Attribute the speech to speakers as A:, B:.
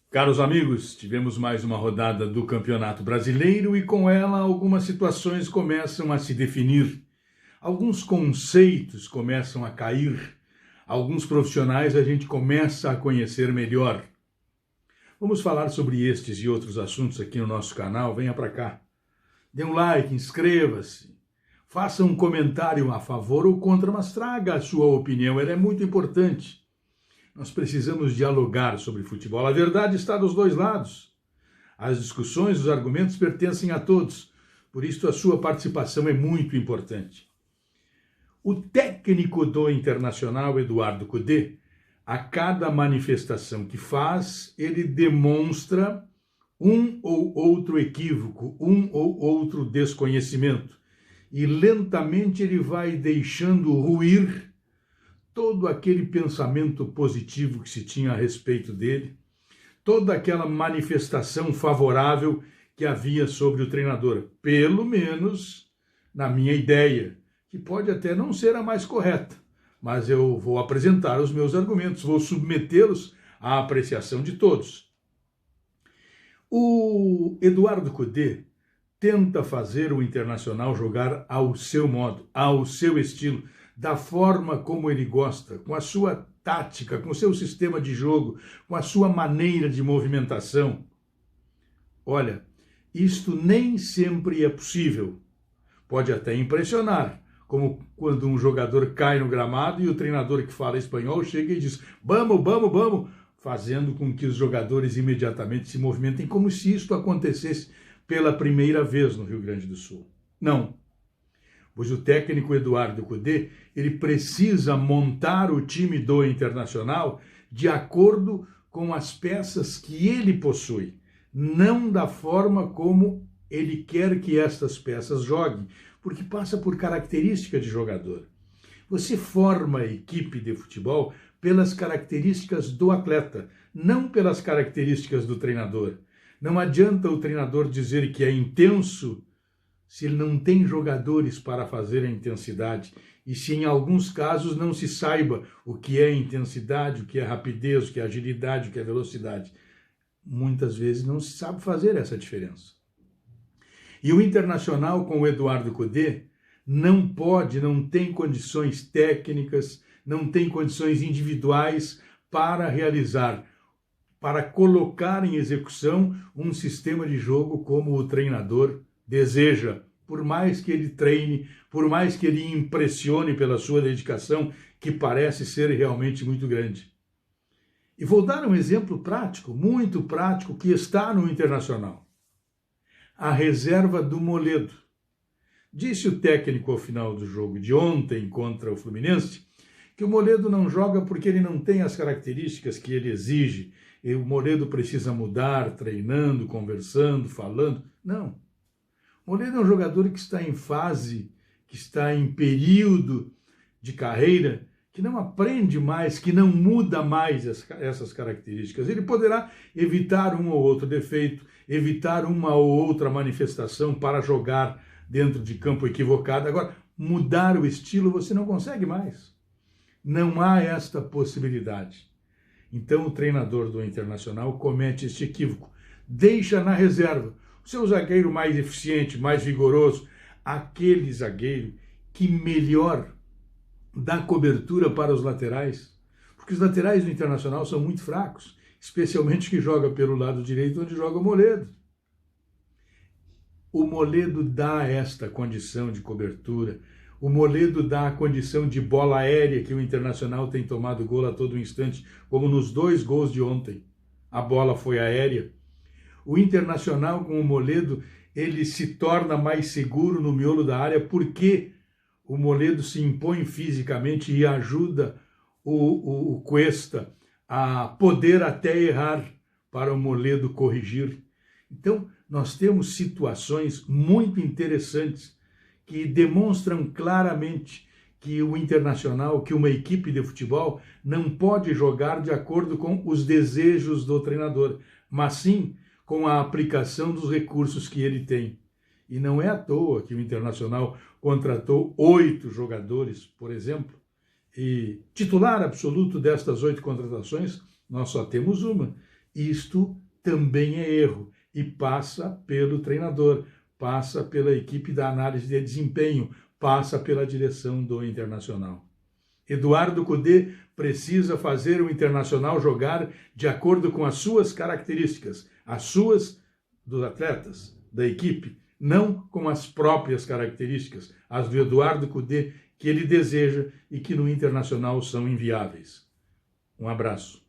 A: Caros amigos, tivemos mais uma rodada do Campeonato Brasileiro e com ela algumas situações começam a se definir, alguns conceitos começam a cair, alguns profissionais a gente começa a conhecer melhor. Vamos falar sobre estes e outros assuntos aqui no nosso canal, venha para cá. Dê um like, inscreva-se, faça um comentário a favor ou contra, mas traga a sua opinião, ela é muito importante. Nós precisamos dialogar sobre futebol. A verdade está dos dois lados. As discussões, os argumentos pertencem a todos. Por isso, a sua participação é muito importante. O técnico do Internacional, Eduardo Cudê, a cada manifestação que faz, ele demonstra um ou outro equívoco, um ou outro desconhecimento. E lentamente ele vai deixando ruir todo aquele pensamento positivo que se tinha a respeito dele, toda aquela manifestação favorável que havia sobre o treinador, pelo menos na minha ideia, que pode até não ser a mais correta, mas eu vou apresentar os meus argumentos, vou submetê-los à apreciação de todos. O Eduardo Cudê tenta fazer o Internacional jogar ao seu modo, ao seu estilo, da forma como ele gosta, com a sua tática, com o seu sistema de jogo, com a sua maneira de movimentação. Olha, isto nem sempre é possível. Pode até impressionar, como quando um jogador cai no gramado e o treinador que fala espanhol chega e diz "vamos, vamos, vamos", fazendo com que os jogadores imediatamente se movimentem, como se isto acontecesse pela primeira vez no Rio Grande do Sul. Não. Pois o técnico Eduardo Cudê, ele precisa montar o time do Internacional de acordo com as peças que ele possui, não da forma como ele quer que estas peças joguem, porque passa por característica de jogador. Você forma a equipe de futebol pelas características do atleta, não pelas características do treinador. Não adianta o treinador dizer que é intenso se ele não tem jogadores para fazer a intensidade e se em alguns casos não se saiba o que é intensidade, o que é rapidez, o que é agilidade, o que é velocidade. Muitas vezes não se sabe fazer essa diferença. E o Internacional com o Eduardo Cudê não pode, não tem condições técnicas, não tem condições individuais para realizar, para colocar em execução um sistema de jogo como o treinador deseja, por mais que ele treine, por mais que ele impressione pela sua dedicação, que parece ser realmente muito grande. E vou dar um exemplo prático, muito prático, que está no Internacional. A reserva do Moledo. Disse o técnico ao final do jogo de ontem contra o Fluminense que o Moledo não joga porque ele não tem as características que ele exige. E o Moledo precisa mudar, treinando, conversando, falando. Não. O Moledo é um jogador que está em fase, que está em período de carreira, que não aprende mais, que não muda mais essas características. Ele poderá evitar um ou outro defeito, evitar uma ou outra manifestação para jogar dentro de campo equivocado. Agora, mudar o estilo você não consegue mais. Não há esta possibilidade. Então o treinador do Internacional comete este equívoco. Deixa na reserva o seu zagueiro mais eficiente, mais vigoroso, aquele zagueiro que melhor dá cobertura para os laterais, porque os laterais do Internacional são muito fracos, especialmente que joga pelo lado direito, onde joga o Moledo. O Moledo dá esta condição de cobertura, o Moledo dá a condição de bola aérea que o Internacional tem tomado gol a todo instante, como nos 2 gols de ontem. A bola foi aérea. O Internacional com o Moledo, ele se torna mais seguro no miolo da área porque o Moledo se impõe fisicamente e ajuda o Cuesta a poder até errar para o Moledo corrigir. Então, nós temos situações muito interessantes que demonstram claramente que o Internacional, que uma equipe de futebol não pode jogar de acordo com os desejos do treinador, mas sim com a aplicação dos recursos que ele tem. E não é à toa que o Internacional contratou 8 jogadores, por exemplo, e titular absoluto destas 8 contratações, nós só temos uma, Isto também é erro e passa pelo treinador, passa pela equipe da análise de desempenho, passa pela direção do Internacional. Eduardo Cudê precisa fazer o Internacional jogar de acordo com as suas características, as suas dos atletas, da equipe, não com as próprias características, as do Eduardo Cudê, que ele deseja e que no Internacional são inviáveis. Um abraço.